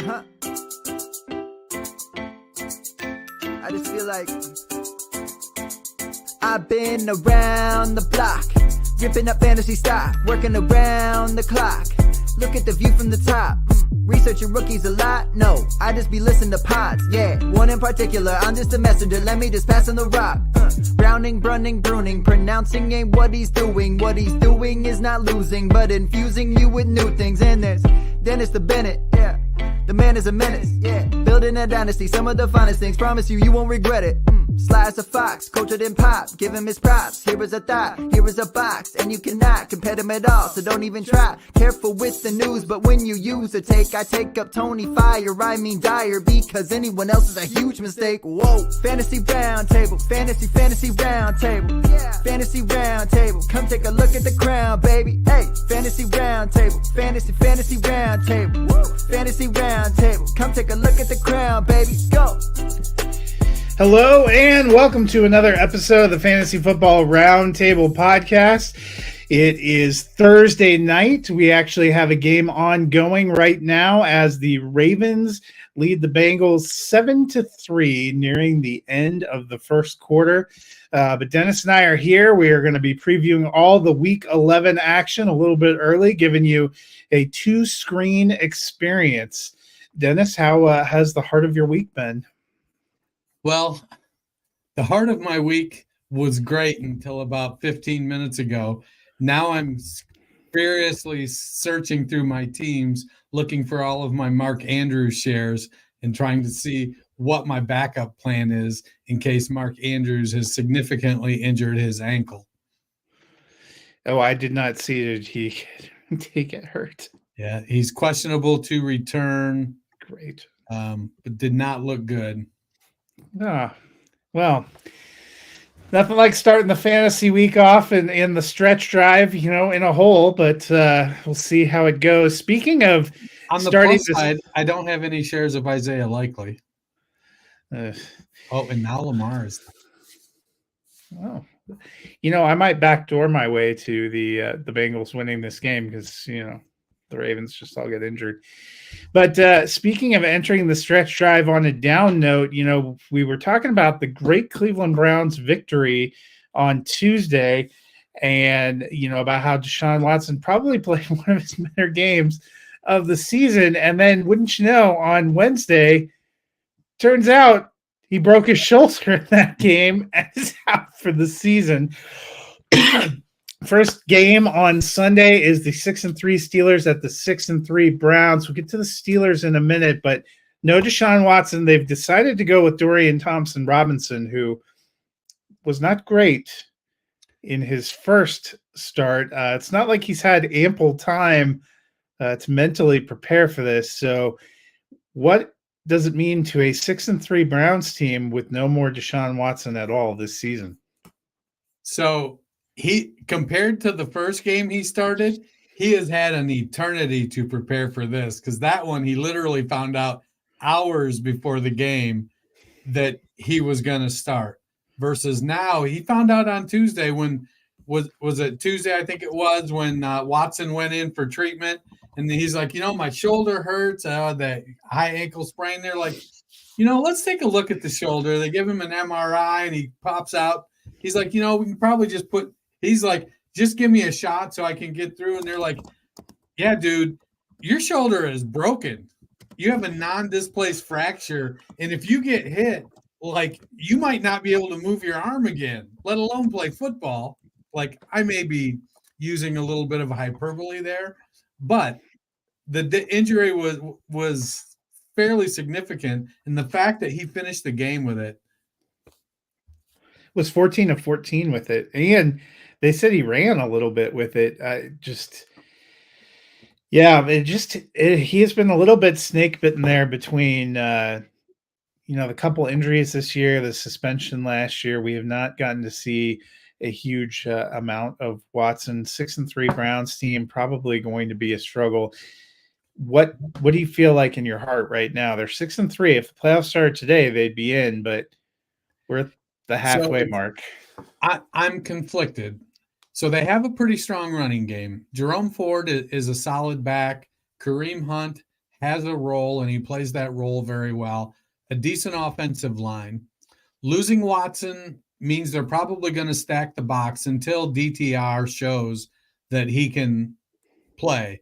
Uh-huh. I just feel like I've been around the block, ripping up fantasy stock, working around the clock. Look at the view from the top. Researching rookies a lot? No, I just be listening to pods. Yeah, one in particular, I'm just a messenger. Let me just pass on the rock. Browning, brunning, pruning, pronouncing ain't what he's doing. What he's doing is not losing, but infusing you with new things. And there's Dennis the Bennett, yeah. The man is a menace, yeah. Building a dynasty, some of the finest things. Promise you won't regret it. Sly as a fox, cultured in pop. Give him his props. Here is a thought, here is a box, and you cannot compare them at all. So don't even try. Careful with the news, but when you use a take, I take up Tony Fire. I mean Dyer, because anyone else is a huge mistake. Whoa, fantasy round table, fantasy round table, yeah. Fantasy round table. Come take a look at the crown, baby. Hey, fantasy round table, fantasy round table, woo. Fantasy round table. Come take a look at the crown, baby. Go. Hello and welcome to another episode of the Fantasy Football Roundtable Podcast. It is Thursday night. We actually have a game ongoing right now as the Ravens lead the Bengals 7-3, nearing the end of the first quarter. But Dennis and I are here. We are going to be previewing all the Week 11 action a little bit early, giving you a two-screen experience. Dennis, how has the heart of your week been? Well, the heart of my week was great until about 15 minutes ago. Now I'm furiously searching through my teams, looking for all of my Mark Andrews shares and trying to see what my backup plan is in case Mark Andrews has significantly injured his ankle. Oh, I did not see that he get hurt. Yeah, he's questionable to return. Great. But did not look good. Ah, well, nothing like starting the fantasy week off in the stretch drive, in a hole, but we'll see how it goes. Speaking of on the plus side, I don't have any shares of Isaiah Likely. And now Lamar is. Oh, I might backdoor my way to the Bengals winning this game because, the Ravens just all get injured. But speaking of entering the stretch drive on a down note, we were talking about the great Cleveland Browns victory on Tuesday and, about how Deshaun Watson probably played one of his better games of the season. And then, wouldn't you know, on Wednesday, turns out he broke his shoulder in that game and is out for the season. First game on Sunday is the 6-3 Steelers at the 6-3 Browns. We'll get to the Steelers in a minute, but no Deshaun Watson. They've decided to go with Dorian Thompson-Robinson, who was not great in his first start. It's not like he's had ample time to mentally prepare for this. So what does it mean to a 6-3 Browns team with no more Deshaun Watson at all this season? So he, compared to the first game he started, he has had an eternity to prepare for this because that one he literally found out hours before the game that he was going to start. Versus now he found out on Tuesday when was it Tuesday? I think it was when Watson went in for treatment and he's like, my shoulder hurts. That high ankle sprain. They're like, let's take a look at the shoulder. They give him an MRI and he pops out. He's like, we can probably just he's like, just give me a shot so I can get through. And they're like, yeah, dude, your shoulder is broken. You have a non-displaced fracture. And if you get hit, you might not be able to move your arm again, let alone play football. I may be using a little bit of hyperbole there, but the injury was fairly significant. And the fact that he finished the game with it was 14 of 14 with it. And they said he ran a little bit with it. He has been a little bit snake bitten there between, the couple injuries this year, the suspension last year. We have not gotten to see a huge amount of Watson. 6-3 Browns team, probably going to be a struggle. What do you feel like in your heart right now? They're 6-3. If the playoffs started today, they'd be in, but we're at the halfway mark. I'm conflicted. So they have a pretty strong running game. Jerome Ford is a solid back. Kareem Hunt has a role, and he plays that role very well. A decent offensive line. Losing Watson means they're probably going to stack the box until DTR shows that he can play.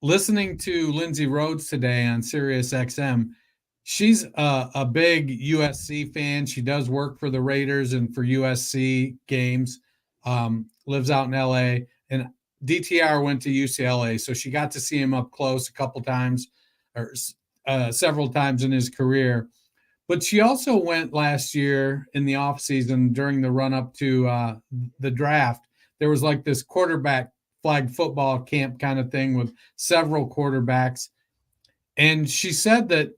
Listening to Lindsay Rhodes today on Sirius XM, she's a big USC fan. She does work for the Raiders and for USC games, lives out in LA. And DTR went to UCLA, so she got to see him up close a couple times or several times in his career. But she also went last year in the offseason during the run-up to the draft. There was like this quarterback flag football camp kind of thing with several quarterbacks. And she said that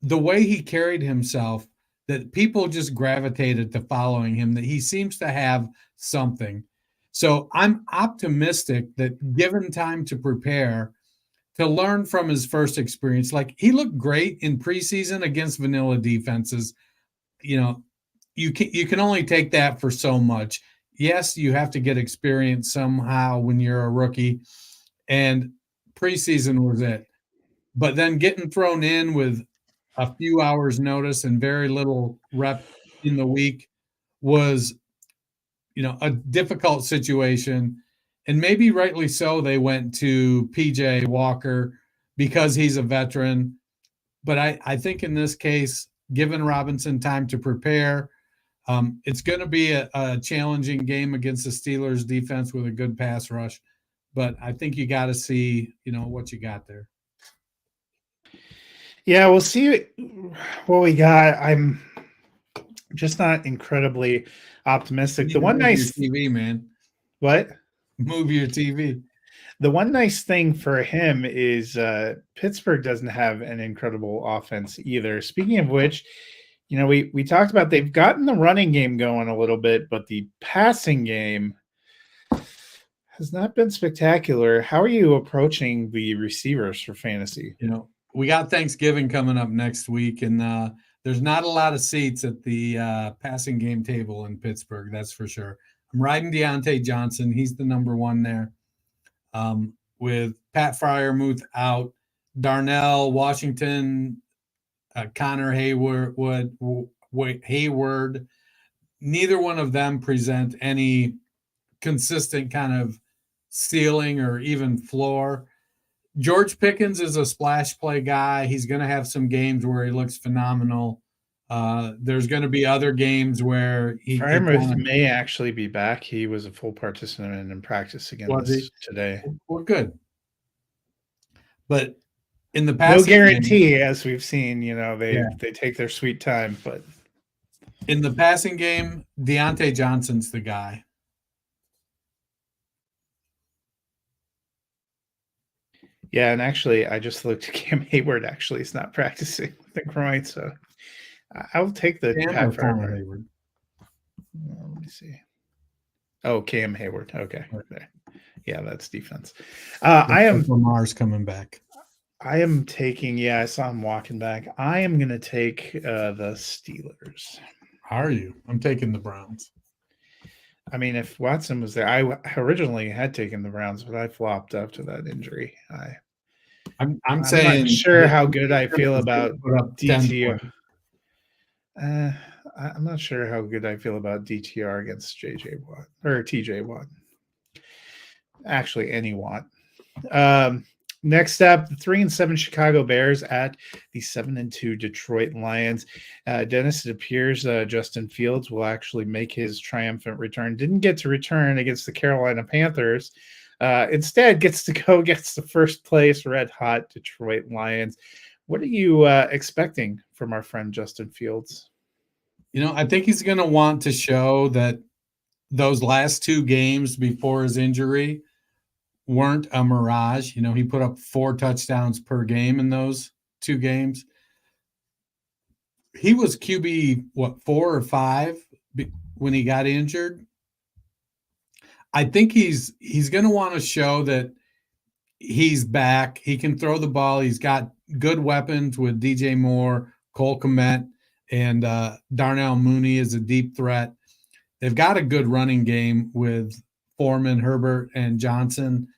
the way he carried himself, that people just gravitated to following him, that he seems to have something. So I'm optimistic that given time to prepare, to learn from his first experience, like he looked great in preseason against vanilla defenses. You know, you can only take that for so much. Yes, you have to get experience somehow when you're a rookie, and preseason was it. But then getting thrown in with a few hours notice and very little rep in the week was, a difficult situation. And maybe rightly so, they went to PJ Walker because he's a veteran. But I think in this case, given Robinson time to prepare, it's going to be a challenging game against the Steelers defense with a good pass rush. But I think you got to see, what you got there. Yeah, we'll see what we got. I'm just not incredibly optimistic. The one nice TV, man. What? Move your TV. The one nice thing for him is Pittsburgh doesn't have an incredible offense either. Speaking of which, we talked about they've gotten the running game going a little bit, but the passing game has not been spectacular. How are you approaching the receivers for fantasy? We got Thanksgiving coming up next week, and there's not a lot of seats at the passing game table in Pittsburgh, that's for sure. I'm riding Deontay Johnson. He's the number one there. With Pat Freiermuth out, Darnell, Washington, Connor Hayward, neither one of them present any consistent kind of ceiling or even floor. George Pickens is a splash play guy. He's going to have some games where he looks phenomenal. There's going to be other games where Freiermuth may actually be back. He was a full participant in practice again today. Well, good. But in the past, no guarantee, as we've seen. They take their sweet time. But in the passing game, Deontay Johnson's the guy. Yeah, and actually, I just looked. Cam Hayward actually is not practicing with the groin, so I'll take the Pat Hayward. Let me see. Oh, Cam Hayward. Okay, there. Yeah, that's defense. I am Lamar's coming back. I am taking. Yeah, I saw him walking back. I am going to take the Steelers. Are you? I'm taking the Browns. I mean, if Watson was there, I originally had taken the Browns, but I flopped after that injury. I'm saying, not sure how good I feel about DTR. I'm not sure how good I feel about DTR against JJ Watt or TJ Watt. Actually, any Watt. Next up, the 3-7 Chicago Bears at the 7-2 Detroit Lions. Dennis, it appears Justin Fields will actually make his triumphant return. Didn't get to return against the Carolina Panthers. Instead, gets to go against the first place red hot Detroit Lions. What are you expecting from our friend Justin Fields? I think he's going to want to show that those last two games before his injury weren't a mirage. He put up 4 touchdowns per game in those 2 games. He was QB, 4 or 5 when he got injured. I think he's going to want to show that he's back. He can throw the ball. He's got good weapons with DJ Moore, Cole Kmet, and Darnell Mooney is a deep threat. They've got a good running game with Foreman, Herbert, and Johnson.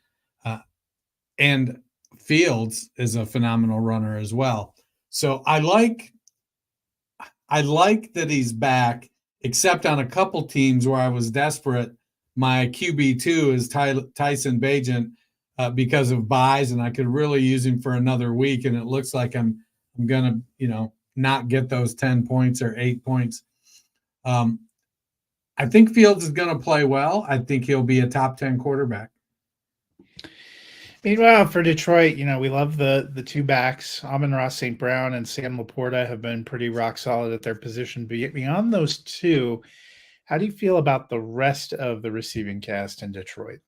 And Fields is a phenomenal runner as well. So I like that he's back, except on a couple teams where I was desperate. My QB2 is Tyson Bagent because of buys, and I could really use him for another week. And it looks like I'm gonna, not get those 10 points or 8 points. I think Fields is going to play well. I think he'll be a top 10 quarterback. Meanwhile, for Detroit, we love the two backs. Amon-Ra St. Brown and Sam Laporta have been pretty rock solid at their position. But beyond those two, how do you feel about the rest of the receiving cast in Detroit?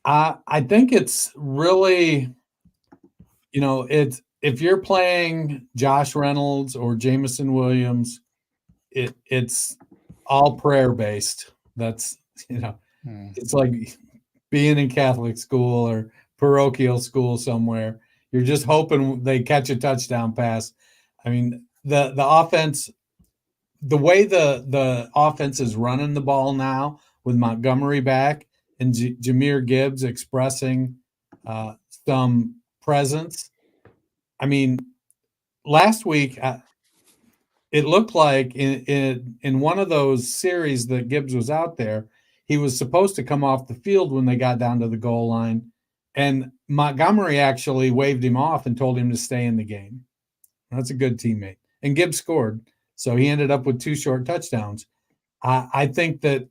I think it's really, if you're playing Josh Reynolds or Jameson Williams, it's all prayer based. That's, it's like being in Catholic school or parochial school somewhere. You're just hoping they catch a touchdown pass. I mean, the offense, the way the offense is running the ball now with Montgomery back and Jahmyr Gibbs expressing some presence. I mean, last week it looked like in one of those series that Gibbs was out there, he was supposed to come off the field when they got down to the goal line, and Montgomery actually waved him off and told him to stay in the game. That's a good teammate. And Gibbs scored, so he ended up with 2 short touchdowns. I think that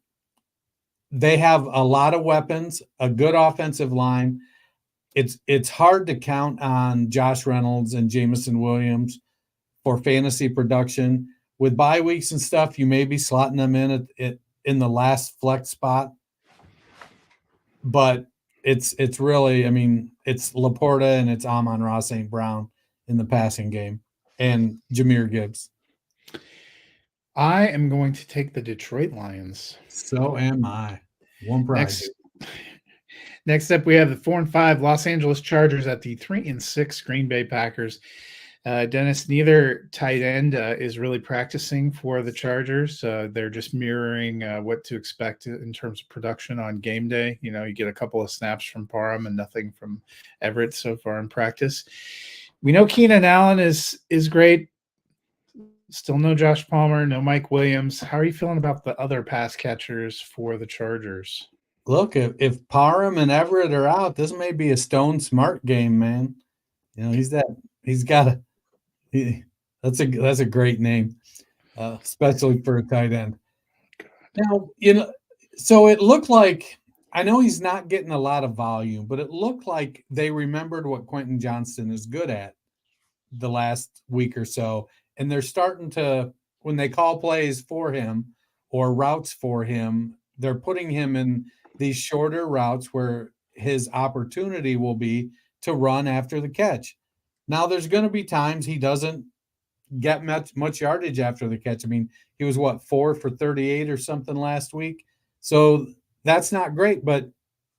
they have a lot of weapons, a good offensive line. It's hard to count on Josh Reynolds and Jameson Williams for fantasy production. With bye weeks and stuff, you may be slotting them in the last flex spot. But it's really, it's Laporta and it's Amon-Ra St. Brown in the passing game and Jahmyr Gibbs. I am going to take the Detroit Lions. So am I. One prize. Next up, we have the 4-5 Los Angeles Chargers at the 3-6 Green Bay Packers. Dennis, neither tight end is really practicing for the Chargers. They're just mirroring what to expect in terms of production on game day. You get a couple of snaps from Parham and nothing from Everett so far in practice. We know Keenan Allen is great. Still no Josh Palmer, no Mike Williams. How are you feeling about the other pass catchers for the Chargers? Look, if Parham and Everett are out, this may be a Stone Smart game, man. That's a great name, especially for a tight end. Now, so it looked like, I know he's not getting a lot of volume, but it looked like they remembered what Quentin Johnston is good at the last week or so. And they're starting to, when they call plays for him or routes for him, they're putting him in these shorter routes where his opportunity will be to run after the catch. Now, there's going to be times he doesn't get much yardage after the catch. He was 4 for 38 or something last week. So that's not great, but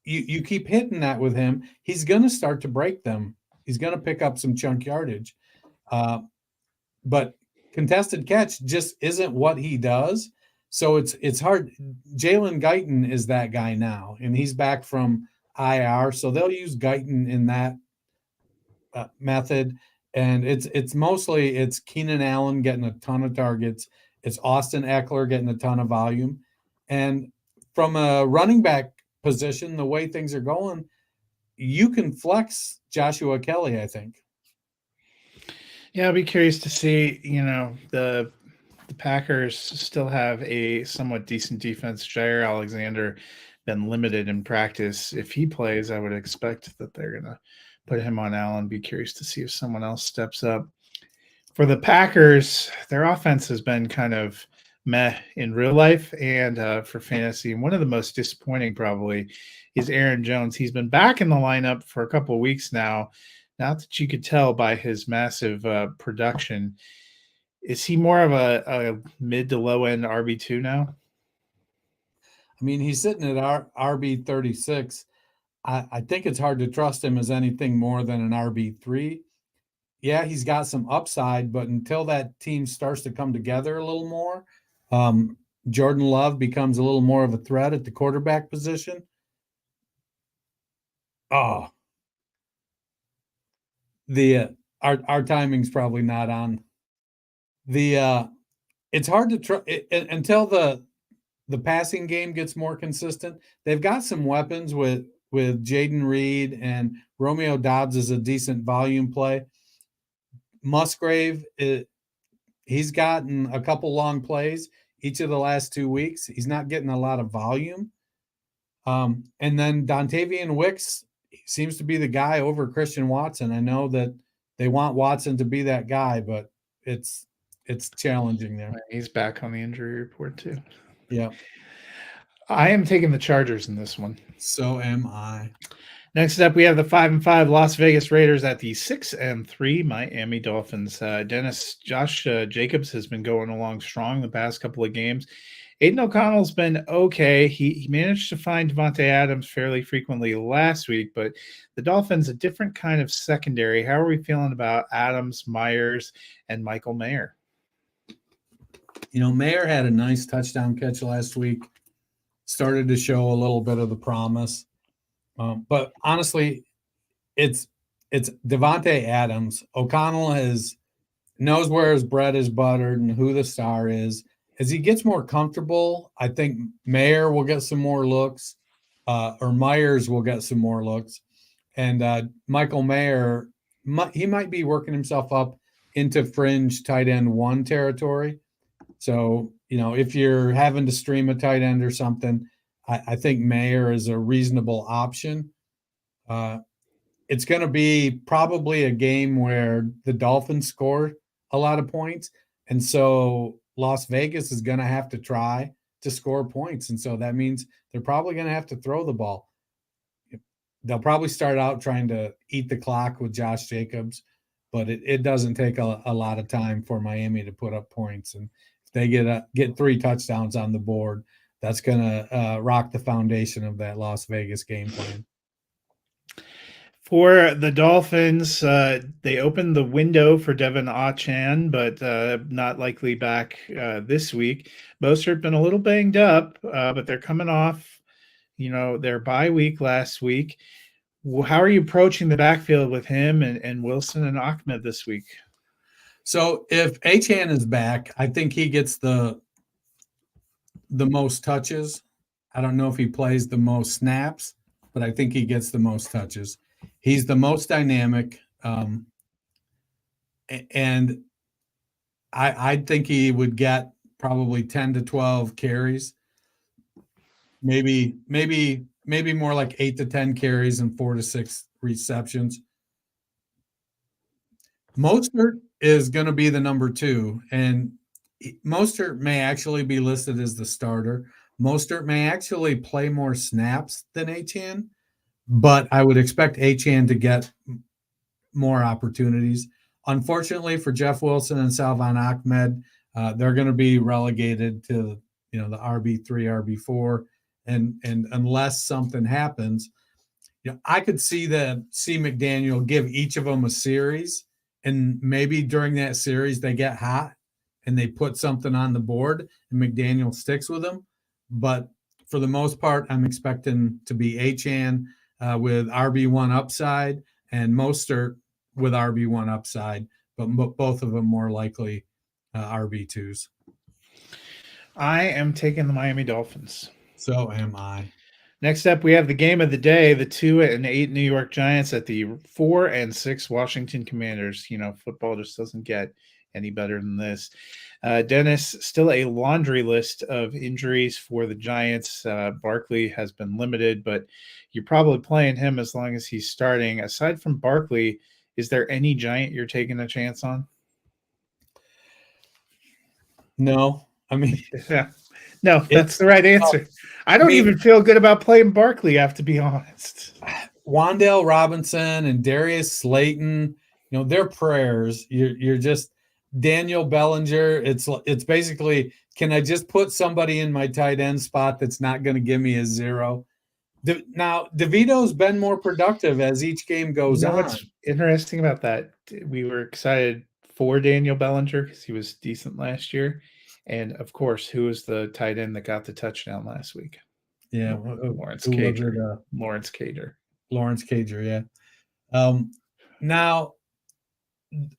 you keep hitting that with him, he's going to start to break them. He's going to pick up some chunk yardage. But contested catch just isn't what he does. So it's hard. Jalen Guyton is that guy now, and he's back from IR. So they'll use Guyton in that method. And it's mostly Keenan Allen getting a ton of targets. It's Austin Eckler getting a ton of volume. And from a running back position, the way things are going, you can flex Joshua Kelly, I think. Yeah, I'll be curious to see, the Packers still have a somewhat decent defense. Jair Alexander been limited in practice. If he plays, I would expect that they're going to put him on Allen. Be curious to see if someone else steps up. For the Packers, their offense has been kind of meh in real life and for fantasy. And one of the most disappointing probably is Aaron Jones. He's been back in the lineup for a couple of weeks now. Not that you could tell by his massive production. Is he more of a mid to low end RB2 now? He's sitting at RB 36. I think it's hard to trust him as anything more than an RB3. Yeah, he's got some upside, but until that team starts to come together a little more, Jordan Love becomes a little more of a threat at the quarterback position. Oh, the our timing's probably not on. It's hard to try until the passing game gets more consistent. They've got some weapons with Jaden Reed, and Romeo Dobbs is a decent volume play. Musgrave, he's gotten a couple long plays each of the last 2 weeks. He's not getting a lot of volume. And then Dontavian Wicks seems to be the guy over Christian Watson. I know that they want Watson to be that guy, but it's challenging there. He's back on the injury report too. Yeah. I am taking the Chargers in this one. So am I. Next up, we have the 5-5 Las Vegas Raiders at the 6-3 Miami Dolphins. Dennis, Josh Jacobs has been going along strong the past couple of games. Aiden O'Connell's been okay. He managed to find Devontae Adams fairly frequently last week, but the Dolphins, a different kind of secondary. How are we feeling about Adams, Myers, and Michael Mayer? Mayer had a nice touchdown catch last week. Started to show a little bit of the promise. But honestly, it's Devontae Adams. O'Connell knows where his bread is buttered and who the star is. As he gets more comfortable, I think Mayer will get some more looks, or Myers will get some more looks. And Michael Mayer, he might be working himself up into fringe tight end 1 territory. So, if you're having to stream a tight end or something, I think Mayer is a reasonable option. It's going to be probably a game where the Dolphins score a lot of points. And so Las Vegas is going to have to try to score points. And so that means they're probably going to have to throw the ball. They'll probably start out trying to eat the clock with Josh Jacobs, but it doesn't take a lot of time for Miami to put up points. And if they get 3 touchdowns on the board, that's going to rock the foundation of that Las Vegas game plan. For the Dolphins, they opened the window for Devin Achan, but not likely back this week. Mostert been a little banged up, but they're coming off, their bye week last week. How are you approaching the backfield with him and Wilson and Ahmed this week? So if Achan is back, I think he gets the most touches. I don't know if he plays the most snaps, but I think he gets the most touches. He's the most dynamic, and I think he would get probably 10 to 12 carries, maybe more like 8 to 10 carries and 4 to 6 receptions. Mostert is going to be the number 2, and Mostert may actually be listed as the starter. Mostert may actually play more snaps than Achan, but I would expect Achan to get more opportunities. Unfortunately for Jeff Wilson and Salvon Ahmed, they're going to be relegated to the RB3, RB4, and unless something happens, I could see McDaniel give each of them a series, and maybe during that series they get hot and they put something on the board and McDaniel sticks with them. But for the most part, I'm expecting to be Achan with RB1 upside and Mostert with RB1 upside, but both of them more likely RB2s. I am taking the Miami Dolphins. So am I. Next up, we have the game of the day, the 2-8 New York Giants at the 4-6 Washington Commanders. Football just doesn't get any better than this. Dennis, still a laundry list of injuries for the Giants. Barkley has been limited, but you're probably playing him as long as he's starting. Aside from Barkley, is there any Giant you're taking a chance on? No. I mean, yeah. No, that's the right answer. I don't even feel good about playing Barkley, I have to be honest. Wan'Dale Robinson and Darius Slayton, they're prayers. You're just Daniel Bellinger. It's basically, can I just put somebody in my tight end spot that's not going to give me a 0? Now, DeVito's been more productive as each game goes on. What's interesting about that, we were excited for Daniel Bellinger because he was decent last year. And, of course, who was the tight end that got the touchdown last week? Yeah. Lawrence Cager. Lawrence Cager, yeah. Now,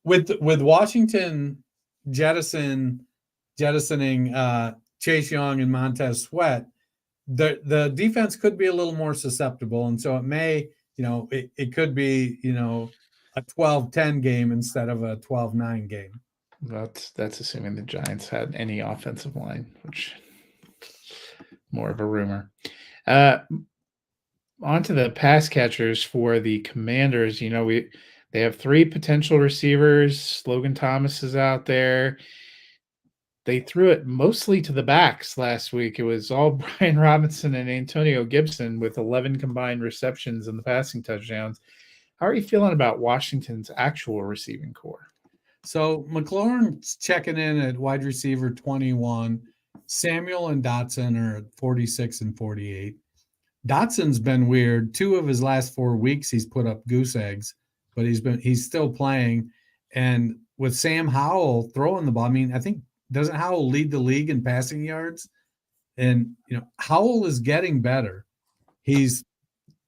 with Washington jettisoning Chase Young and Montez Sweat, the defense could be a little more susceptible, and so it may, it could be, a 12-10 game instead of a 12-9 game. That's assuming the Giants had any offensive line, which more of a rumor. On to the pass catchers for the Commanders. They have 3 potential receivers. Logan Thomas is out there. They threw it mostly to the backs last week. It was all Brian Robinson and Antonio Gibson with 11 combined receptions and the passing touchdowns. How are you feeling about Washington's actual receiving core? So McLaurin's checking in at wide receiver 21. Samuel and Dotson are at 46 and 48. Dotson's been weird. 2 of his last 4 weeks, he's put up goose eggs, but he's still playing. And with Sam Howell throwing the ball, I mean, I think, doesn't Howell lead the league in passing yards? And, Howell is getting better. He's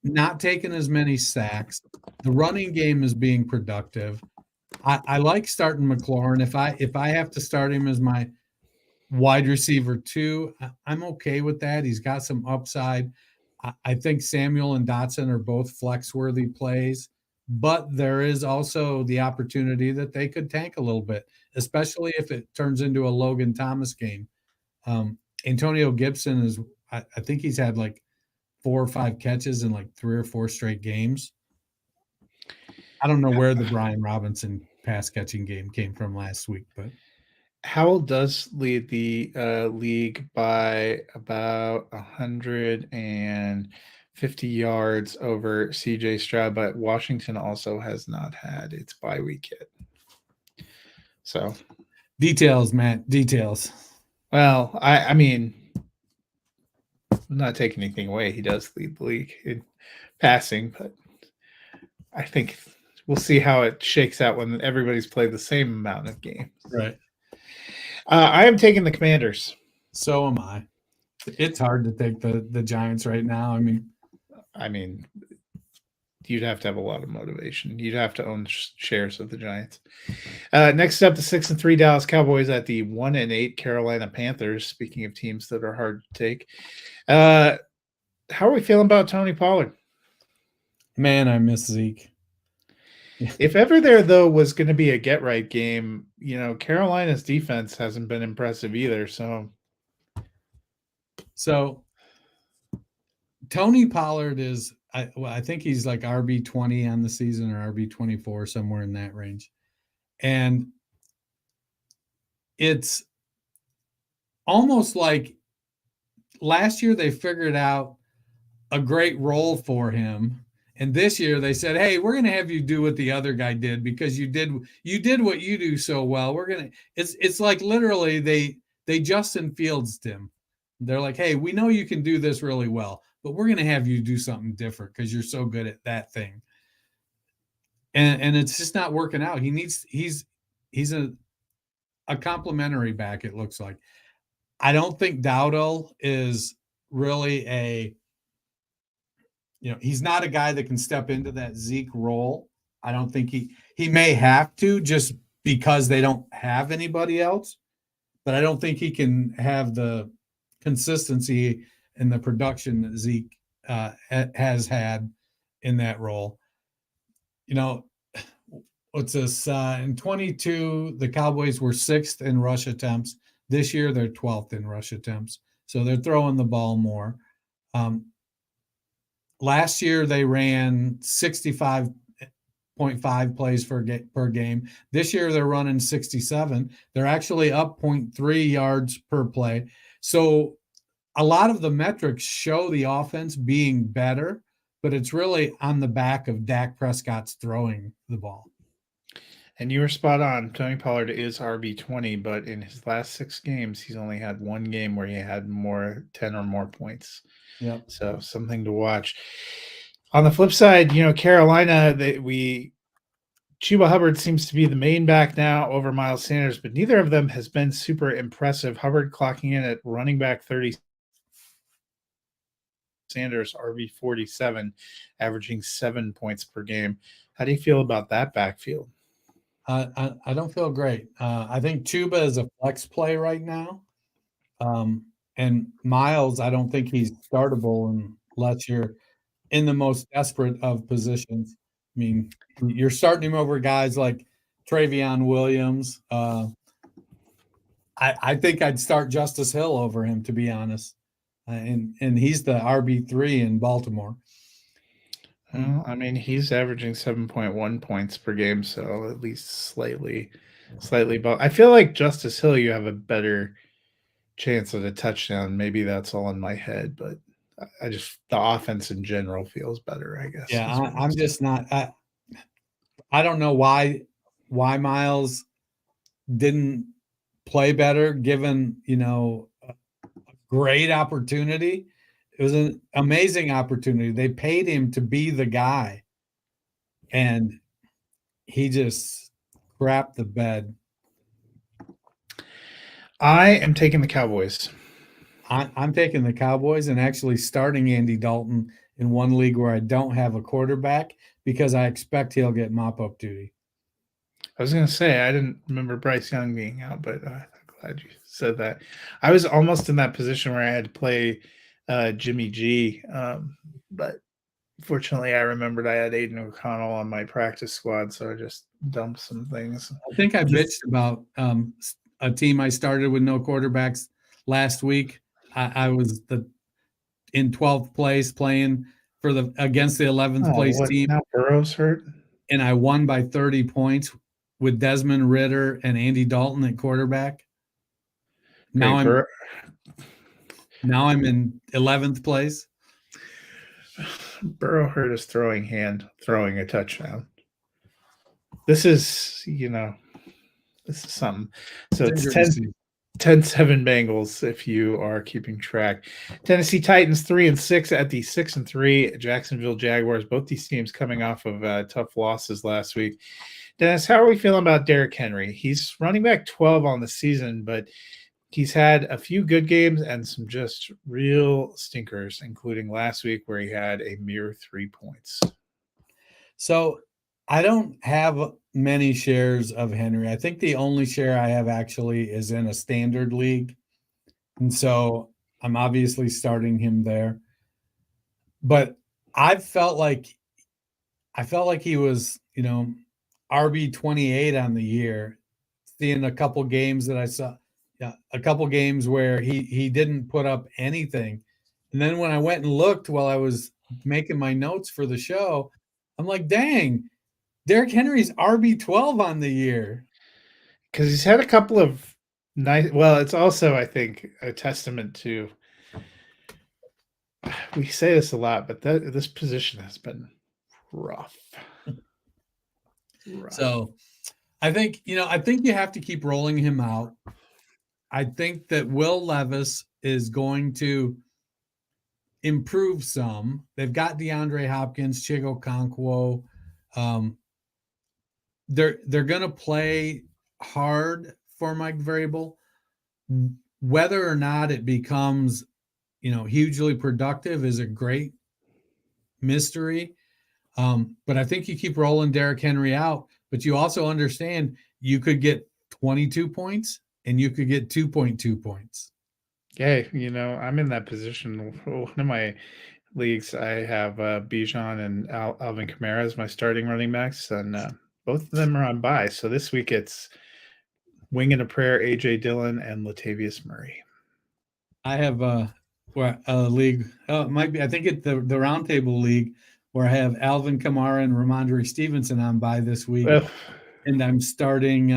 not taking as many sacks. The running game is being productive. I like starting McLaurin. If I have to start him as my wide receiver 2, I'm okay with that. He's got some upside. I think Samuel and Dotson are both flex-worthy plays, but there is also the opportunity that they could tank a little bit, especially if it turns into a Logan Thomas game. Antonio Gibson I think he's had like 4 or 5 catches in like 3 or 4 straight games. I don't know where the Brian Robinson pass catching game came from last week, but Howell does lead the league by about 150 yards over CJ Stroud, but Washington also has not had its bye week yet. So details, Matt, details. Well, I mean, I'm not taking anything away. He does lead the league in passing, but I think we'll see how it shakes out when everybody's played the same amount of games. Right. I am taking the Commanders. So am I. It's hard to take the Giants right now. I mean, you'd have to have a lot of motivation. You'd have to own shares of the Giants. Next up, the 6-3 Dallas Cowboys at the 1-8 Carolina Panthers. Speaking of teams that are hard to take, how are we feeling about Tony Pollard? Man, I miss Zeke. If ever there, though, was going to be a get-right game, Carolina's defense hasn't been impressive either. So Tony Pollard is, I think he's like RB20 on the season or RB24, somewhere in that range. And it's almost like last year they figured out a great role for him. And this year they said, hey, we're going to have you do what the other guy did because you did what you do so well. It's like literally they Justin Fields'd him. They're like, hey, we know you can do this really well, but we're going to have you do something different because you're so good at that thing. And it's just not working out. He's a complimentary back, it looks like. I don't think Dowdle is really he's not a guy that can step into that Zeke role. I don't think he may have to just because they don't have anybody else, but I don't think he can have the consistency and the production that Zeke has had in that role. What's this? In 22, the Cowboys were 6th in rush attempts. This year, they're 12th in rush attempts. So they're throwing the ball more. Last year, they ran 65.5 plays per game. This year, they're running 67. They're actually up 0.3 yards per play. So a lot of the metrics show the offense being better, but it's really on the back of Dak Prescott's throwing the ball. And you were spot on. Tony Pollard is RB20, but in his last 6 games, he's only had 1 game where he had 10 or more points. Yeah. So something to watch. On the flip side, Carolina, Chuba Hubbard seems to be the main back now over Miles Sanders, but neither of them has been super impressive. Hubbard clocking in at running back 30. Sanders RB47, averaging 7 points per game. How do you feel about that backfield? I don't feel great. I think Chuba is a flex play right now. And Miles, I don't think he's startable unless you're in the most desperate of positions. I mean, you're starting him over guys like Travion Williams. I think I'd start Justice Hill over him, to be honest. And he's the RB3 in Baltimore. Well, I mean, he's averaging 7.1 points per game, so at least slightly. But I feel like Justice Hill, you have a better chance at a touchdown. Maybe that's all in my head, but I just the offense in general feels better, I guess. Yeah, I'm just not. I don't know why Miles didn't play better, given a great opportunity. It was an amazing opportunity. They paid him to be the guy, and he just crapped the bed. I am taking the Cowboys. I'm taking the Cowboys and actually starting Andy Dalton in one league where I don't have a quarterback because I expect he'll get mop-up duty. I was going to say, I didn't remember Bryce Young being out, but I'm glad you said that. I was almost in that position where I had to play Jimmy G, but fortunately I remembered I had Aiden O'Connell on my practice squad, so I just dumped some things. I think I bitched about a team I started with no quarterbacks last week. I was in 12th place playing against the 11th place team. Now Burrow's hurt? And I won by 30 points with Desmond Ridder and Andy Dalton at quarterback. Now I'm in 11th place. Burrow hurt his throwing a touchdown. This is something. So it's 10-7 Bengals if you are keeping track. Tennessee Titans 3-6 at the 6-3 Jacksonville Jaguars. Both these teams coming off of tough losses last week. Dennis, how are we feeling about Derrick Henry? He's running back 12 on the season, but he's had a few good games and some just real stinkers, including last week where he had a mere 3 points. So I don't have many shares of Henry. I think the only share I have actually is in a standard league. And so I'm obviously starting him there. But I felt like he was, RB 28 on the year, seeing a couple games that I saw, a couple games where he didn't put up anything. And then when I went and looked while I was making my notes for the show, I'm like, dang, Derrick Henry's RB 12 on the year. Because he's had a couple of nice, well, it's also, I think, a testament to, we say this a lot, but this position has been rough. So I think you have to keep rolling him out. I think that Will Levis is going to improve some. They've got DeAndre Hopkins, Chigo Okonkwo. They're going to play hard for Mike Vrabel. Whether or not it becomes, hugely productive is a great mystery. But I think you keep rolling Derrick Henry out, but you also understand you could get 22 points and you could get 2.2 points. Yeah, I'm in that position. One of my leagues, I have Bijan and Alvin Kamara as my starting running backs, and both of them are on bye. So this week it's Wing and a Prayer, A.J. Dillon, and Latavius Murray. I have a league. It might be. I think it's the Roundtable League where I have Alvin Kamara and Ramondre Stevenson on bye this week, and I'm starting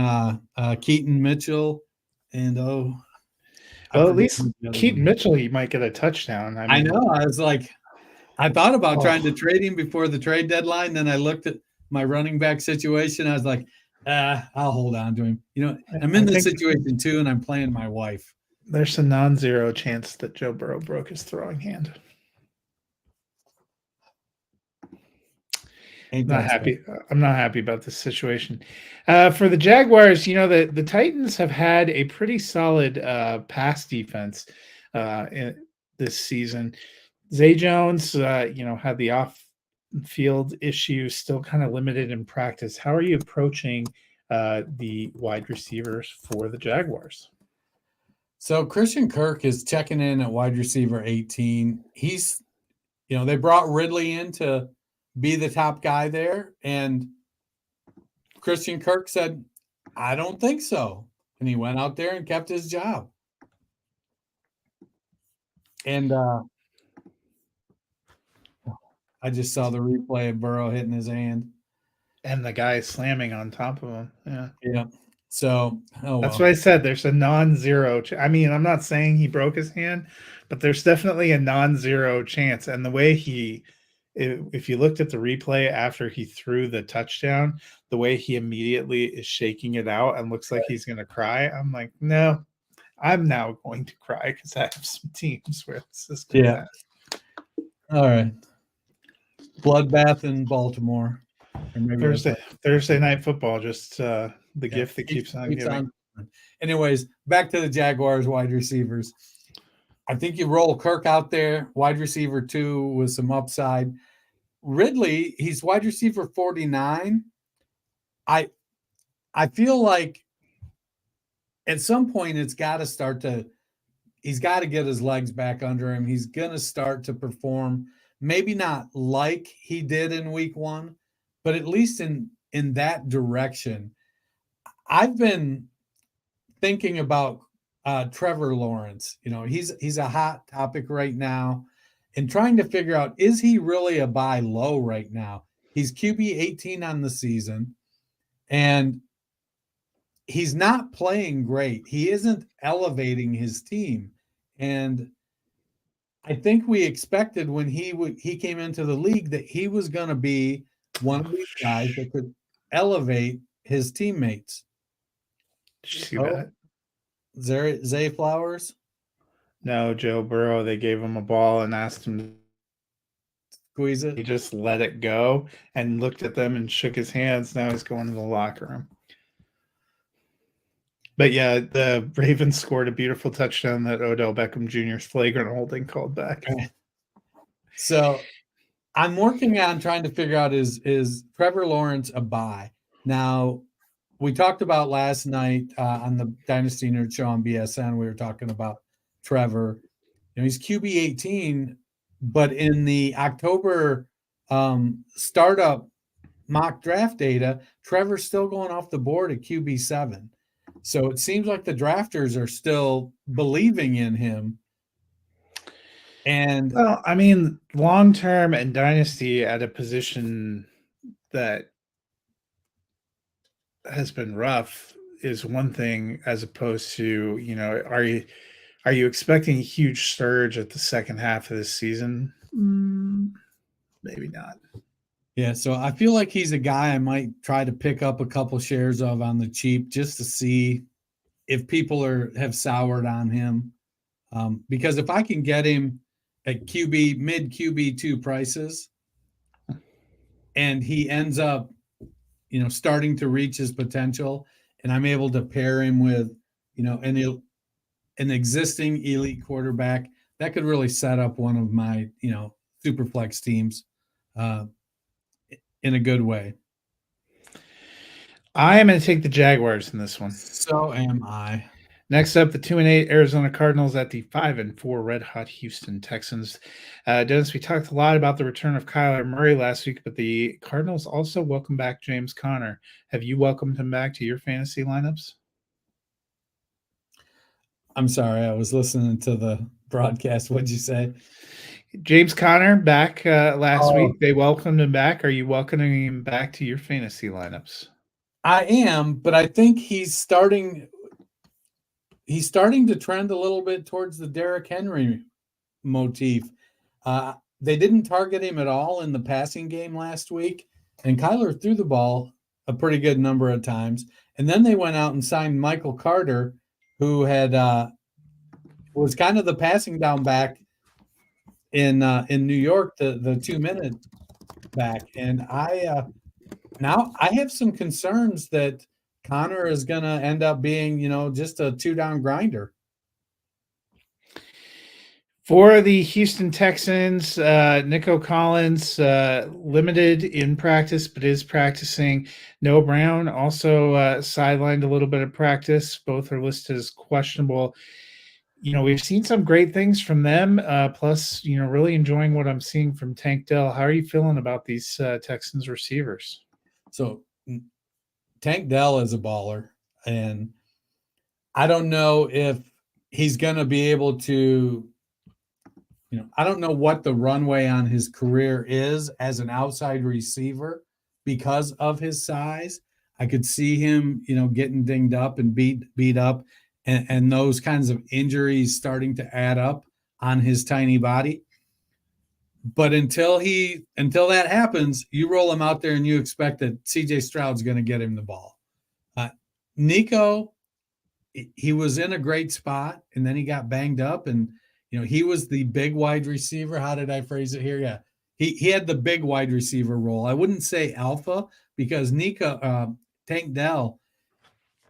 Keaton Mitchell and at least Keaton Mitchell, he might get a touchdown. I know. I thought about trying to trade him before the trade deadline. Then I looked at my running back situation. I was like, I'll hold on to him. I'm in this situation too, and I'm playing my wife. There's a non-zero chance that Joe Burrow broke his throwing hand. I'm not happy about this situation. For the Jaguars, the Titans have had a pretty solid pass defense in this season. Zay Jones, had the off-field issues, still kind of limited in practice. How are you approaching the wide receivers for the Jaguars. So Christian Kirk is checking in at wide receiver 18. He's, they brought Ridley in to be the top guy there, and Christian Kirk said, I don't think so. And he went out there and kept his job. And I just saw the replay of Burrow hitting his hand. And the guy slamming on top of him. Yeah. Yeah. So that's what I said. There's a non-zero. I mean, I'm not saying he broke his hand, but there's definitely a non-zero chance. And the way if you looked at the replay after he threw the touchdown, the way he immediately is shaking it out and looks like he's going to cry. I'm like, no, I'm now going to cry because I have some teams where this is going to happen. All right. Bloodbath in Baltimore. Thursday night football, just the gift that keeps on giving. Anyways, back to the Jaguars wide receivers. I think you roll Kirk out there, wide receiver 2 with some upside. Ridley, he's wide receiver 49. I feel like at some point he's got to get his legs back under him. He's going to start to perform, maybe not like he did in week 1, but at least in that direction. I've been thinking about Trevor Lawrence. He's a hot topic right now, and trying to figure out, is he really a buy low right now? He's QB 18 on the season, and he's not playing great. He isn't elevating his team. And I think we expected when he came into the league that he was going to be one of these guys that could elevate his teammates. Did you see that? Zay Flowers? No, Joe Burrow. They gave him a ball and asked him to squeeze it. He just let it go and looked at them and shook his hands. Now he's going to the locker room. But yeah, the Ravens scored a beautiful touchdown that Odell Beckham Jr.'s flagrant holding called back. So I'm working on trying to figure out, is Trevor Lawrence a buy? Now, we talked about last night on the Dynasty Nerd Show on BSN, we were talking about Trevor. He's QB 18, but in the October startup mock draft data, Trevor's still going off the board at QB 7. So it seems like the drafters are still believing in him. And well, I mean, long-term and dynasty at a position that has been rough is one thing, as opposed to, are you expecting a huge surge at the second half of this season? Maybe not. Yeah, so I feel like he's a guy I might try to pick up a couple shares of on the cheap just to see if people have soured on him. Because if I can get him at mid QB2 prices, and he ends up, starting to reach his potential, and I'm able to pair him with, an existing elite quarterback, that could really set up one of my, super flex teams in a good way. I am going to take the Jaguars in this one. So am I. Next up, the 2-8 Arizona Cardinals at the 5-4 Red Hot Houston Texans. Dennis, we talked a lot about the return of Kyler Murray last week, but the Cardinals also welcome back James Conner. Have you welcomed him back to your fantasy lineups? I'm sorry, I was listening to the broadcast. What'd you say? James Conner back last week. They welcomed him back. Are you welcoming him back to your fantasy lineups? I am, but I think he's starting to trend a little bit towards the Derrick Henry motif. They didn't target him at all in the passing game last week, and Kyler threw the ball a pretty good number of times. And then they went out and signed Michael Carter, who had was kind of the passing down back in New York, the 2-minute back. And now I have some concerns that Connor is going to end up being, just a 2-down grinder. For the Houston Texans, Nico Collins limited in practice, but is practicing. Noah Brown also sidelined a little bit of practice. Both are listed as questionable. We've seen some great things from them. Plus, really enjoying what I'm seeing from Tank Dell. How are you feeling about these Texans receivers? So Tank Dell is a baller, and I don't know if he's going to be able to, I don't know what the runway on his career is as an outside receiver because of his size. I could see him, getting dinged up and beat up, and those kinds of injuries starting to add up on his tiny body. But until that happens, you roll him out there and you expect that CJ Stroud's going to get him the ball. Nico, he was in a great spot, and then he got banged up, and he was the big wide receiver. How did I phrase it here? Yeah, he had the big wide receiver role. I wouldn't say alpha, because Tank Dell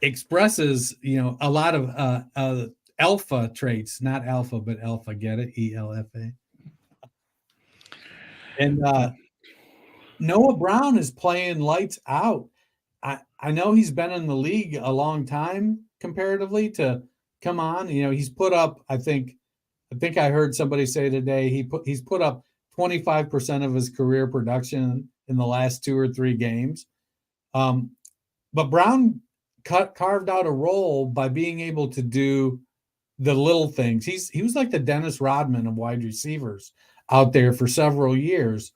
expresses a lot of alpha traits, not alpha but alpha. Get it? ELFA. And Noah Brown is playing lights out. I know he's been in the league a long time comparatively to come on. He's put up, I think I heard somebody say today, he's put up 25% of his career production in the last 2 or 3 games. But Brown carved out a role by being able to do the little things. He was like the Dennis Rodman of wide receivers out there for several years.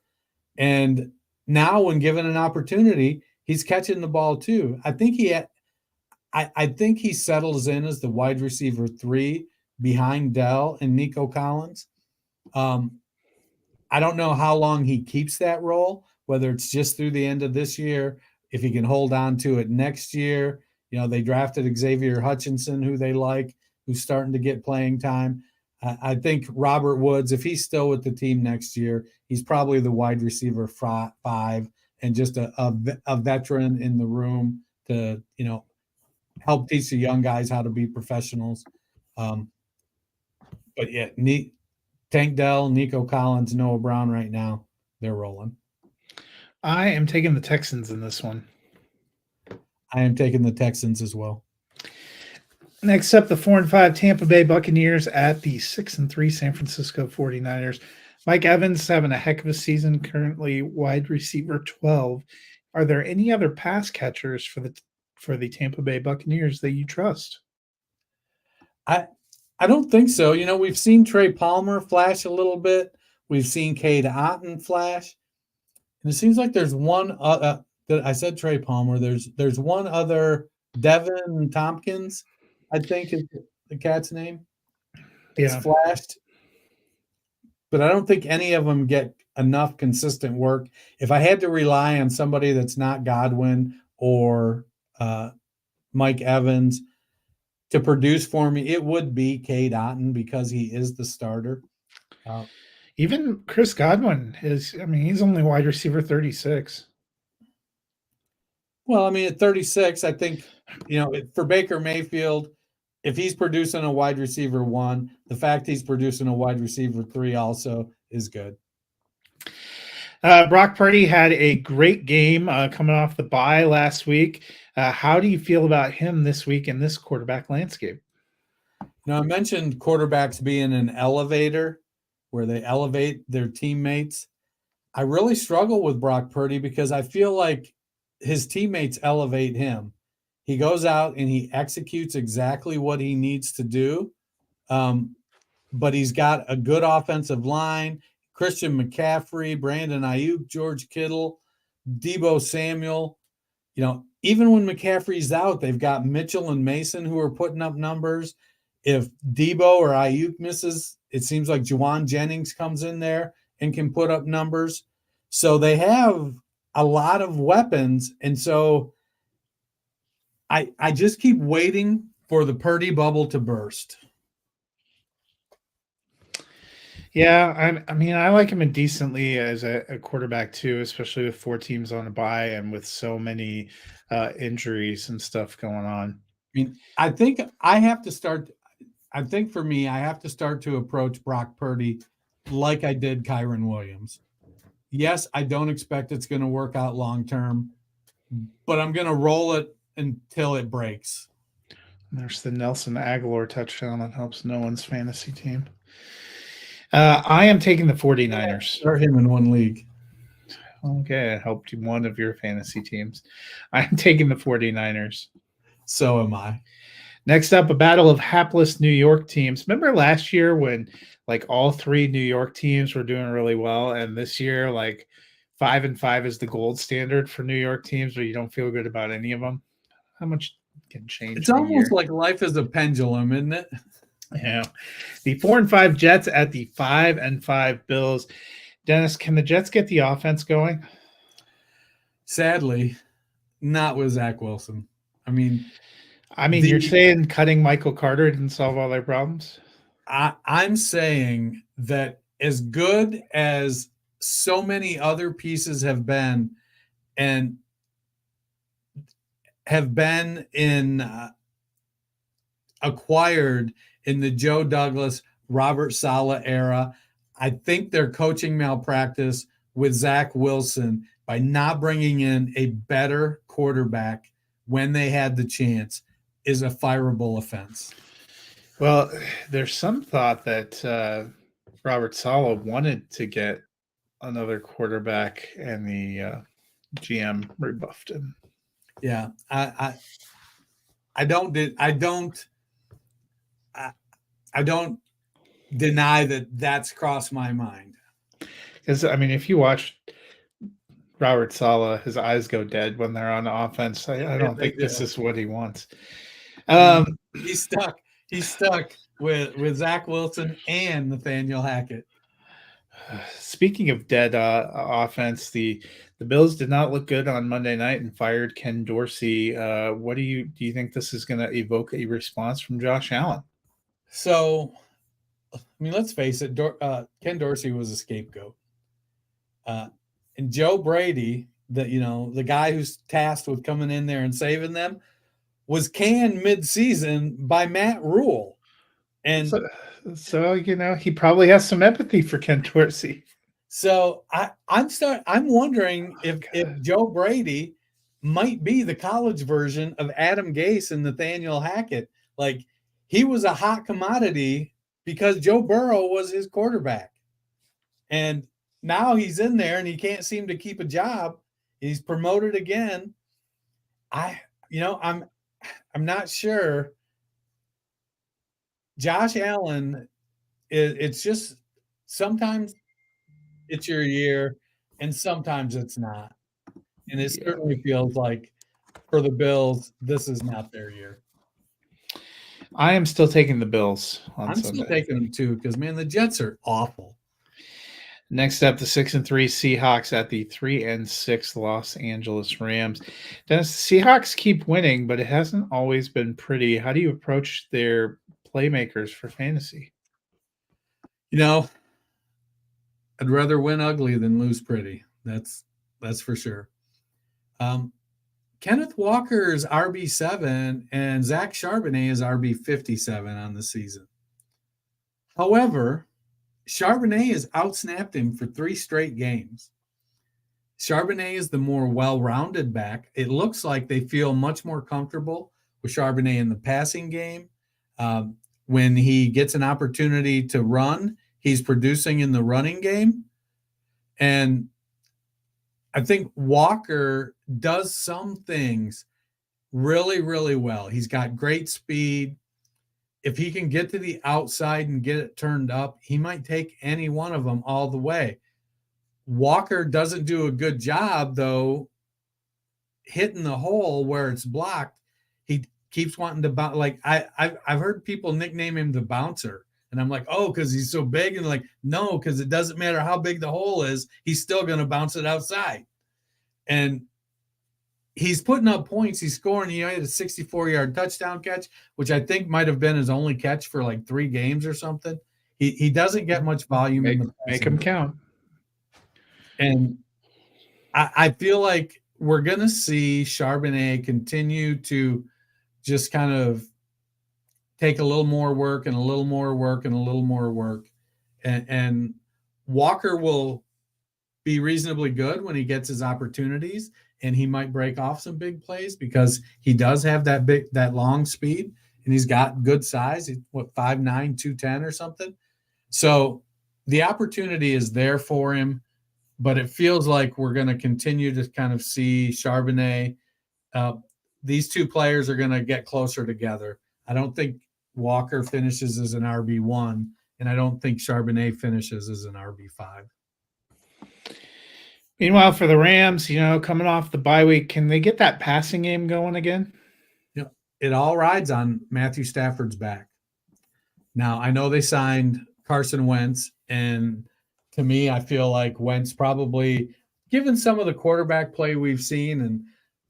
And now when given an opportunity, he's catching the ball too. I think he settles in as the wide receiver 3 behind Dell and Nico Collins. I don't know how long he keeps that role, whether it's just through the end of this year, if he can hold on to it next year. They drafted Xavier Hutchinson, who they like, who's starting to get playing time. I think Robert Woods, if he's still with the team next year, he's probably the wide receiver 5 and just a veteran in the room to, help teach the young guys how to be professionals. But yeah, Tank Dell, Nico Collins, Noah Brown right now, they're rolling. I am taking the Texans in this one. I am taking the Texans as well. Next up, the 4-5 Tampa Bay Buccaneers at the 6-3 San Francisco 49ers. Mike Evans having a heck of a season, currently wide receiver 12. Are there any other pass catchers for the Tampa Bay Buccaneers that you trust? I don't think so. We've seen Trey Palmer flash a little bit. We've seen Cade Otton flash. And it seems like there's one I said Trey Palmer. There's one other, Devin Tompkins, I think is the cat's name. It's flashed. But I don't think any of them get enough consistent work. If I had to rely on somebody that's not Godwin or Mike Evans to produce for me, it would be Cade Otton, because he is the starter. Even Chris Godwin he's only wide receiver 36. Well, at 36, I think, for Baker Mayfield, if he's producing a wide receiver 1, the fact he's producing a wide receiver 3 also is good. Brock Purdy had a great game coming off the bye last week. How do you feel about him this week in this quarterback landscape? I mentioned quarterbacks being an elevator where they elevate their teammates. I really struggle with Brock Purdy because I feel like his teammates elevate him. He goes out and he executes exactly what he needs to do. But he's got a good offensive line. Christian McCaffrey, Brandon Ayuk, George Kittle, Deebo Samuel. Even when McCaffrey's out, they've got Mitchell and Mason who are putting up numbers. If Deebo or Ayuk misses, it seems like Juwan Jennings comes in there and can put up numbers. So they have a lot of weapons. And so I just keep waiting for the Purdy bubble to burst. Yeah, I like him decently as a quarterback too, especially with 4 teams on a bye and with so many injuries and stuff going on. I think I have to start. I think for me, I have to start to approach Brock Purdy like I did Kyron Williams. Yes, I don't expect it's going to work out long term, but I'm going to roll it until it breaks. There's the Nelson Aguilar touchdown that helps no one's fantasy team. I am taking the 49ers. Start him in one league. Okay, I helped one of your fantasy teams. I'm taking the 49ers. So am I. Next up, a battle of hapless New York teams. Remember last year when like all three New York teams were doing really well, and this year like 5-5 is the gold standard for New York teams, where you don't feel good about any of them. How much can change? It's almost like life is a pendulum, isn't it? Yeah. The 4-5 Jets at the 5-5 Bills. Dennis, can the Jets get the offense going? Sadly, not with Zach Wilson. I mean, you're saying cutting Michael Carter didn't solve all their problems? I'm saying that as good as so many other pieces have been and have been acquired in the Joe Douglas, Robert Saleh era, I think their coaching malpractice with Zach Wilson by not bringing in a better quarterback when they had the chance is a fireable offense. Well, there's some thought that Robert Saleh wanted to get another quarterback, and the GM rebuffed him. Yeah, I don't deny that that's crossed my mind. Because if you watch Robert Saleh, his eyes go dead when they're on offense. I don't think this is what he wants. He's stuck. He's stuck with Zach Wilson and Nathaniel Hackett. Speaking of dead offense, the Bills did not look good on Monday night and fired Ken Dorsey. What do you think this is going to evoke a response from Josh Allen? So, let's face it. Ken Dorsey was a scapegoat, and Joe Brady, the guy who's tasked with coming in there and saving them, was canned mid-season by Matt Rule. And so he probably has some empathy for Ken Dorsey. So I'm wondering if Joe Brady might be the college version of Adam Gase and Nathaniel Hackett. Like, he was a hot commodity because Joe Burrow was his quarterback. And now he's in there and he can't seem to keep a job. He's promoted again. I'm not sure. Josh Allen, it's just sometimes it's your year and sometimes it's not. And it certainly feels like for the Bills, this is not their year. I am still taking the Bills on I'm Sunday. still taking them too because, man, the Jets are awful. Next up, the 6-3 Seahawks at the 3-6 Los Angeles Rams. Dennis, the Seahawks keep winning, but it hasn't always been pretty. How do you approach their playmakers for fantasy? I'd rather win ugly than lose pretty. That's for sure. Kenneth Walker is RB7 and Zach Charbonnet is RB57 on the season. However, Charbonnet has outsnapped him for 3 straight games. Charbonnet is the more well-rounded back. It looks like they feel much more comfortable with Charbonnet in the passing game. When he gets an opportunity to run, he's producing in the running game. And I think Walker does some things really, really well. He's got great speed. If he can get to the outside and get it turned up, he might take any one of them all the way. Walker doesn't do a good job, though, hitting the hole where it's blocked. He keeps wanting to bounce. Like, I've heard people nickname him the bouncer. And I'm like, oh, because he's so big. And like, no, because it doesn't matter how big the hole is. He's still going to bounce it outside. And he's putting up points. He's scoring. He had a 64-yard touchdown catch, which I think might have been his only catch for like 3 games or something. He doesn't get much volume. Make him count. And I feel like we're going to see Charbonnet continue to just kind of take a little more work and a little more work and a little more work. And Walker will be reasonably good when he gets his opportunities, and he might break off some big plays because he does have that long speed, and he's got good size. He's 5'9", 210 or something. So the opportunity is there for him, but it feels like we're going to continue to kind of see Charbonnet. These two players are going to get closer together. I don't think Walker finishes as an RB1, and I don't think Charbonnet finishes as an RB5. Meanwhile, for the Rams, coming off the bye week, can they get that passing game going again? It all rides on Matthew Stafford's back. Now, I know they signed Carson Wentz, and to me, I feel like Wentz probably, given some of the quarterback play we've seen and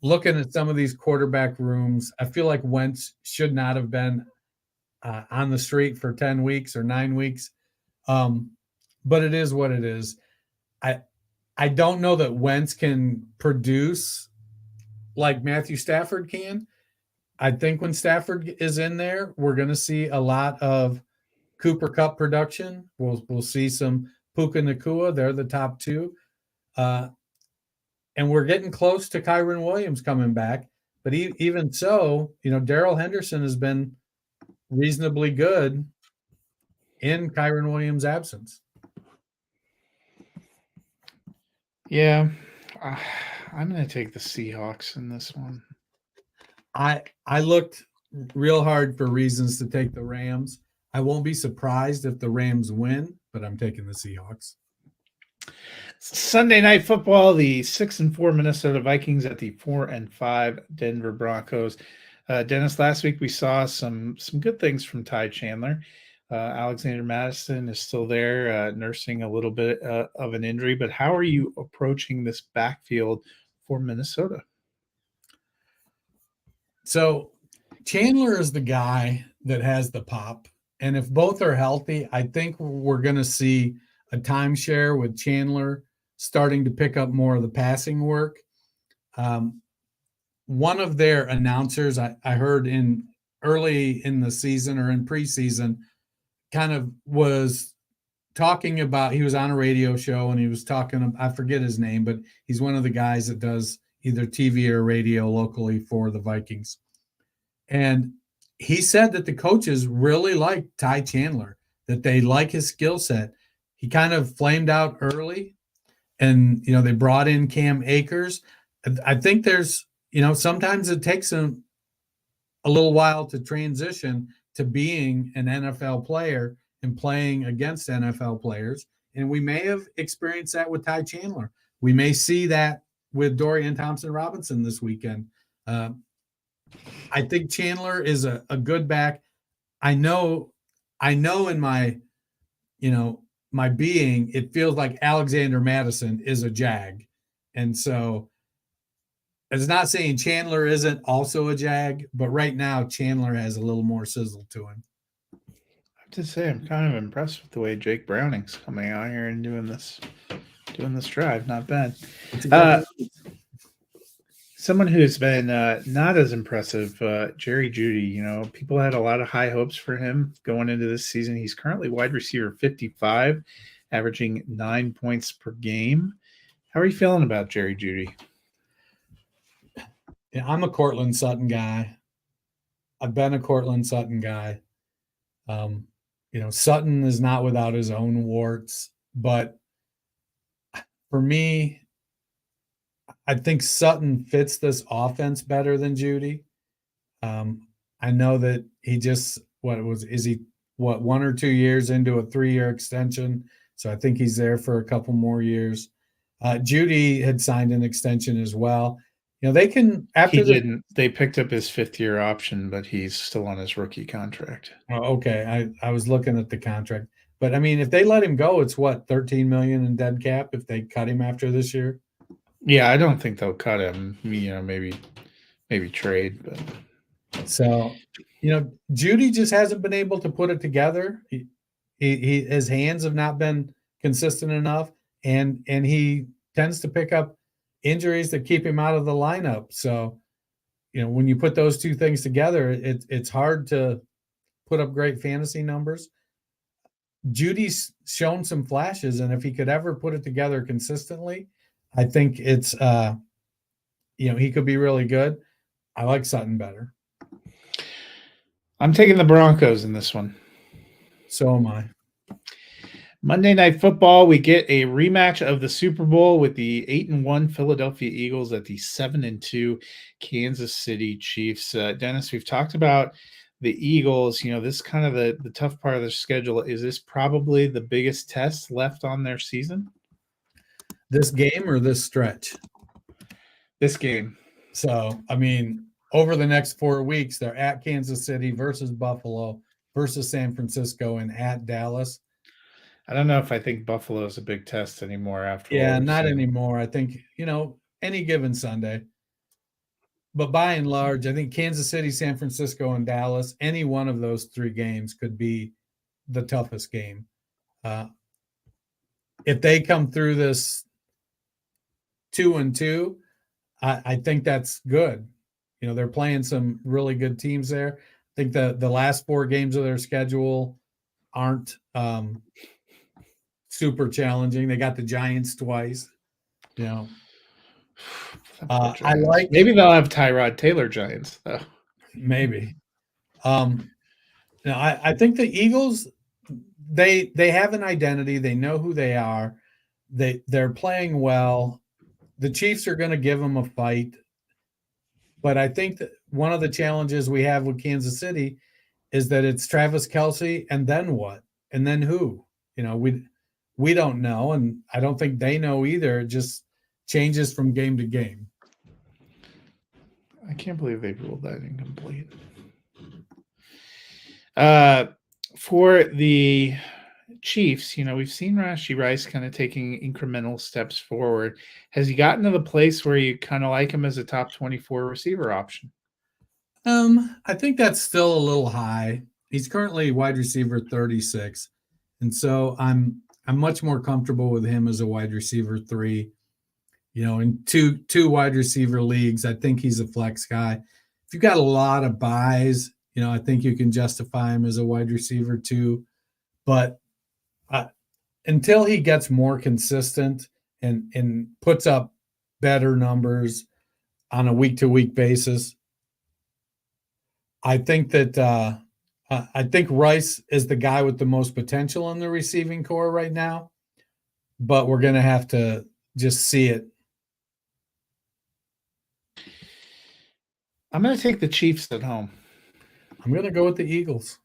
looking at some of these quarterback rooms, I feel like Wentz should not have been on the street for 10 weeks or 9 weeks. But it is what it is. I don't know that Wentz can produce like Matthew Stafford can. I think when Stafford is in there, we're going to see a lot of Cooper Kupp production. We'll see some Puka Nacua. They're the top two. And we're getting close to Kyren Williams coming back. But even so, Darrell Henderson has been reasonably good in Kyren Williams' absence. Yeah, I'm going to take the Seahawks in this one. I looked real hard for reasons to take the Rams. I won't be surprised if the Rams win, but I'm taking the Seahawks. Sunday Night Football, the 6-4 Minnesota Vikings at the 4-5 Denver Broncos. Dennis, last week we saw some good things from Ty Chandler. Alexander Madison is still there, nursing a little bit of an injury. But how are you approaching this backfield for Minnesota? So Chandler is the guy that has the pop. And if both are healthy, I think we're going to see a timeshare with Chandler starting to pick up more of the passing work. One of their announcers I heard in early in the season or in preseason kind of was talking about, he was on a radio show and he was talking, I forget his name, but he's one of the guys that does either TV or radio locally for the Vikings. And he said that the coaches really like Ty Chandler, that they like his skill set. He kind of flamed out early, and, they brought in Cam Akers. I think there's, sometimes it takes him a little while to transition to being an NFL player and playing against NFL players. And we may have experienced that with Ty Chandler. We may see that with Dorian Thompson-Robinson this weekend. I think Chandler is a good back. I know in my, my being, it feels like Alexander Madison is a Jag. And so it's not saying Chandler isn't also a Jag, but right now Chandler has a little more sizzle to him. I have to say, I'm kind of impressed with the way Jake Browning's coming out here and doing this drive. Not bad. Someone who's been not as impressive, Jerry Jeudy. People had a lot of high hopes for him going into this season. He's currently wide receiver 55, averaging 9 points per game. How are you feeling about Jerry Jeudy? Yeah, I'm a Cortland Sutton guy. I've been a Cortland Sutton guy. Sutton is not without his own warts, but for me, I think Sutton fits this offense better than Jeudy. I know that he just, 1 or 2 years into a 3-year extension. So I think he's there for a couple more years. Jeudy had signed an extension as well. They can, after they picked up his 5th-year option, but he's still on his rookie contract. Oh, okay. I was looking at the contract, but I mean, if they let him go, it's $13 million in dead cap if they cut him after this year. Yeah, I don't think they'll cut him. Maybe trade, but so Jeudy just hasn't been able to put it together. He his hands have not been consistent enough, and he tends to pick up injuries that keep him out of the lineup. So, when you put those two things together, it's hard to put up great fantasy numbers. Judy's shown some flashes, and if he could ever put it together consistently, I think it's he could be really good. I like Sutton better. I'm taking the Broncos in this one. So am I. Monday Night Football, we get a rematch of the Super Bowl with the 8-1 Philadelphia Eagles at the 7-2 Kansas City Chiefs. Dennis, we've talked about the Eagles. This is kind of the tough part of their schedule. Is this probably the biggest test left on their season? This game or this stretch? This game. So, over the next 4 weeks, they're at Kansas City versus Buffalo versus San Francisco and at Dallas. I don't know if I think Buffalo is a big test anymore after. Yeah, not anymore. I think, any given Sunday. But by and large, I think Kansas City, San Francisco, and Dallas, any one of those 3 games could be the toughest game. If they come through this 2-2, I think that's good. They're playing some really good teams there. I think the last 4 games of their schedule aren't super challenging. They got the Giants twice. I like. Maybe they'll have Tyrod Taylor Giants though. Maybe. I think the Eagles, they have an identity. They know who they are. They're playing well. The Chiefs are going to give them a fight. But I think that one of the challenges we have with Kansas City is that it's Travis Kelce, and then what? And then who? We don't know, and I don't think they know either. It just changes from game to game. I can't believe they ruled that incomplete. For the Chiefs, we've seen Rashee Rice kind of taking incremental steps forward. Has he gotten to the place where you kind of like him as a top 24 receiver option? I think that's still a little high. He's currently wide receiver 36. And so I'm much more comfortable with him as a wide receiver 3. In two wide receiver leagues, I think he's a flex guy. If you've got a lot of buys, I think you can justify him as a wide receiver 2. But until he gets more consistent and puts up better numbers on a week-to-week basis, I think that I think Rice is the guy with the most potential in the receiving core right now, but we're going to have to just see it. I'm going to take the Chiefs at home. I'm going to go with the Eagles.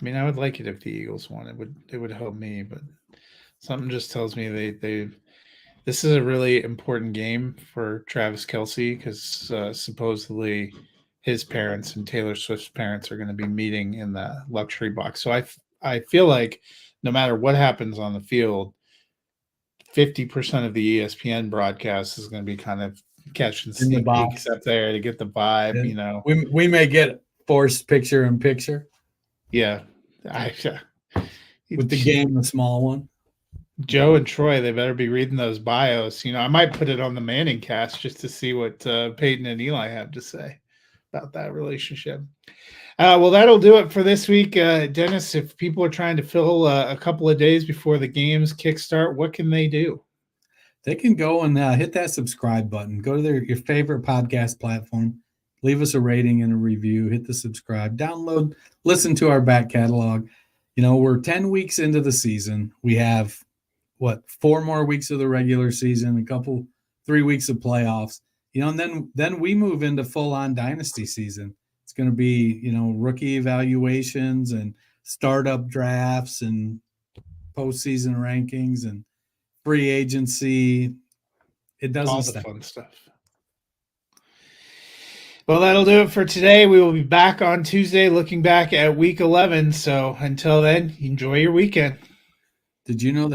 I would like it if the Eagles won. It would help me, but something just tells me this is a really important game for Travis Kelce because supposedly his parents and Taylor Swift's parents are going to be meeting in the luxury box. So I feel like no matter what happens on the field, 50% of the ESPN broadcast is going to be kind of catching sneak peeks up there to get the vibe. We may get forced picture-in-picture. Yeah. With the game, the small one. Joe and Troy, they better be reading those bios. I might put it on the Manning cast just to see what Peyton and Eli have to say about that relationship. Well, that'll do it for this week. Dennis, if people are trying to fill a couple of days before the games kickstart, what can they do? They can go and hit that subscribe button. Go to your favorite podcast platform. Leave us a rating and a review. Hit the subscribe. Download, listen to our back catalog. We're 10 weeks into the season. We have, 4 more weeks of the regular season, 3 weeks of playoffs. And then we move into full-on dynasty season. It's going to be, rookie evaluations and startup drafts and postseason rankings and free agency. It doesn't all the stop. Fun stuff. Well, that'll do it for today. We will be back on Tuesday looking back at week 11. So until then, enjoy your weekend. Did you know that